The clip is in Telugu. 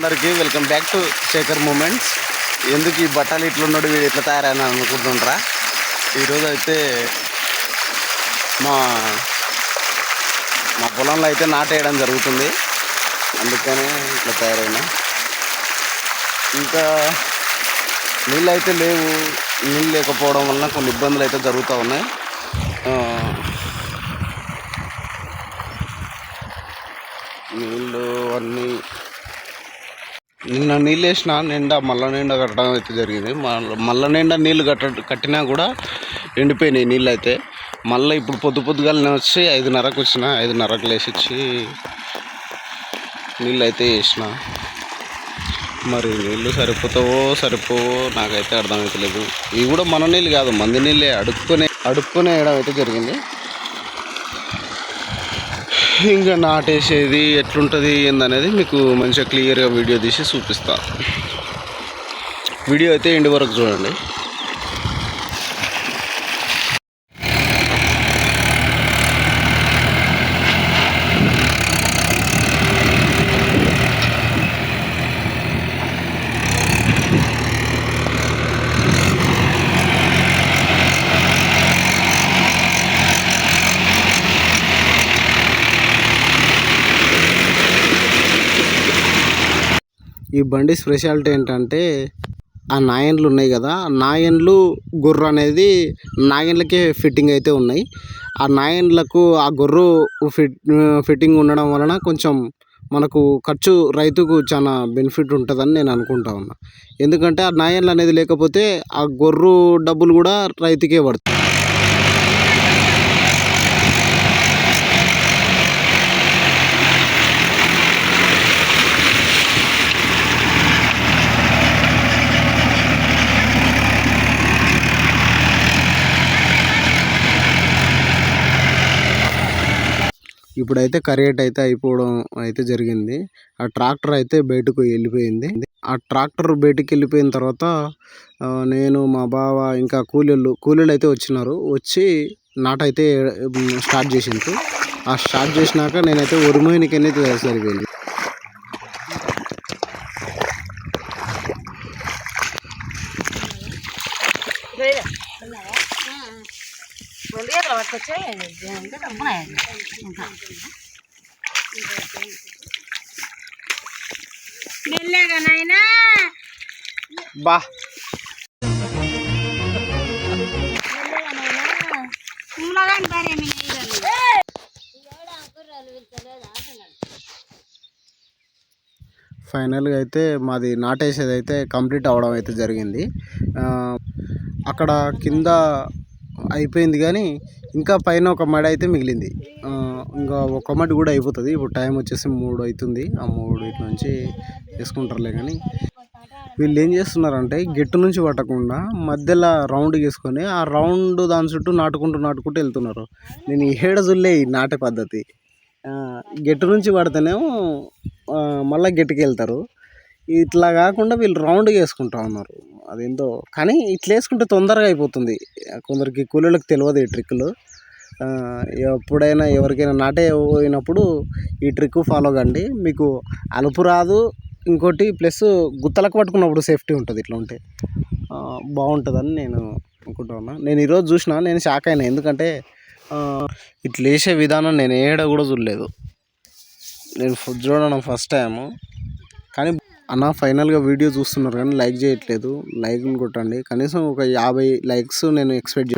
అందరికీ welcome back to Shekhar moments. ఎందుకు ఈ బట్టలు ఇట్లున్నాడు, వీడు ఇట్లా తయారైనా అనుకుంటుంటారా? ఈరోజు అయితే మా పొలంలో అయితే నాటేయడం జరుగుతుంది, అందుకనే ఇట్లా తయారైనా. ఇంకా నీళ్ళు అయితే లేవు, నీళ్ళు లేకపోవడం వలన కొన్ని ఇబ్బందులు అయితే జరుగుతూ ఉన్నాయి. నీళ్ళు అన్నీ నిన్న నీళ్ళు వేసిన నిండా మళ్ళా నిండా కట్టడం అయితే జరిగింది. మళ్ళా నిండా నీళ్ళు కట్టినా కూడా ఎండిపోయినాయి నీళ్ళు అయితే. మళ్ళీ ఇప్పుడు పొద్దుగాలనే వచ్చి 5:30కు వచ్చిన, 5:30కు లేచి వచ్చి నీళ్ళు అయితే వేసిన. మరి నీళ్ళు సరిపోతావో నాకైతే అర్థమవుతలేదు. ఇవి కూడా మన నీళ్ళు కాదు, మంది నీళ్ళే అడుక్కునే వేయడం అయితే జరిగింది. ఇంకా నాటేసేది ఎట్లుంటుంది ఏందనేది మీకు మంచిగా క్లియర్గా వీడియో తీసి చూపిస్తా. వీడియో అయితే ఎండ్ వరకు చూడండి. ఈ బండి స్పెషాలిటీ ఏంటంటే ఆ నాయన్లు ఉన్నాయి కదా, నాయన్లు గొర్రు అనేది నాయన్లకే ఫిట్టింగ్ అయితే ఉన్నాయి. ఆ నాయన్లకు ఆ గొర్రు ఫిట్టింగ్ ఉండడం వలన కొంచెం మనకు ఖర్చు రైతుకు చాలా బెనిఫిట్ ఉంటుందని నేను అనుకుంటా ఉన్నా. ఎందుకంటే ఆ నాయన్లు అనేది లేకపోతే ఆ గొర్రు డబ్బులు కూడా రైతుకే పడుతుంది. ఇప్పుడైతే కరేట్ అయితే అయిపోవడం అయితే జరిగింది. ఆ ట్రాక్టర్ అయితే బయటకు వెళ్ళిపోయింది. ఆ ట్రాక్టర్ బయటికి వెళ్ళిపోయిన తర్వాత నేను, మా బావ, ఇంకా కూలీలు అయితే వచ్చినారు. వచ్చి నాటైతే స్టార్ట్ చేసింది. ఆ స్టార్ట్ చేసినాక నేనైతే ఒరిమోయినకి అయితే సరిపోయింది. బా ఫైనల్గా అయితే మాది నాటేసేది అయితే కంప్లీట్ అవ్వడం అయితే జరిగింది. అక్కడ కింద అయిపోయింది కానీ ఇంకా పైన ఒక మడి అయితే మిగిలింది. ఇంకా ఒక మడి కూడా అయిపోతుంది. ఇప్పుడు టైం వచ్చేసి 3 అవుతుంది. ఆ 3 నుంచి వేసుకుంటారులే. కానీ వీళ్ళు ఏం చేస్తున్నారంటే గెట్టు నుంచి పట్టకుండా మధ్యలో రౌండ్ వేసుకొని ఆ రౌండ్ దాని చుట్టూ నాటుకుంటూ వెళ్తున్నారు. నేను ఏడజుల్లే ఈ నాటే పద్ధతి. గెట్టు నుంచి పడితేనేమో మళ్ళీ గెట్టుకి వెళ్తారు. ఇట్లా కాకుండా వీళ్ళు రౌండ్గా వేసుకుంటా ఉన్నారు. అదేందో కానీ ఇట్లా వేసుకుంటే తొందరగా అయిపోతుంది. కొందరికి కూలీలకు తెలియదు ఈ ట్రిక్లు. ఎప్పుడైనా ఎవరికైనా నాటే పోయినప్పుడు ఈ ట్రిక్ ఫాలో కండి, మీకు అలుపు రాదు. ఇంకోటి ప్లస్ గుత్తలకు పట్టుకున్నప్పుడు సేఫ్టీ ఉంటుంది. ఇట్లా ఉంటే బాగుంటుందని నేను అనుకుంటా ఉన్నా. నేను ఈరోజు చూసిన, నేను షాక్ అయినా. ఎందుకంటే ఇట్లా వేసే విధానం నేను ఏడ కూడా చూడలేదు. నేను చూడడం ఫస్ట్ టైము. కానీ అన్న ఫైనల్గా వీడియో చూస్తున్నారు కానీ లైక్ చేయట్లేదు. లైక్ని కొట్టండి. కనీసం ఒక 50 లైక్స్ నేను ఎక్స్పెక్ట్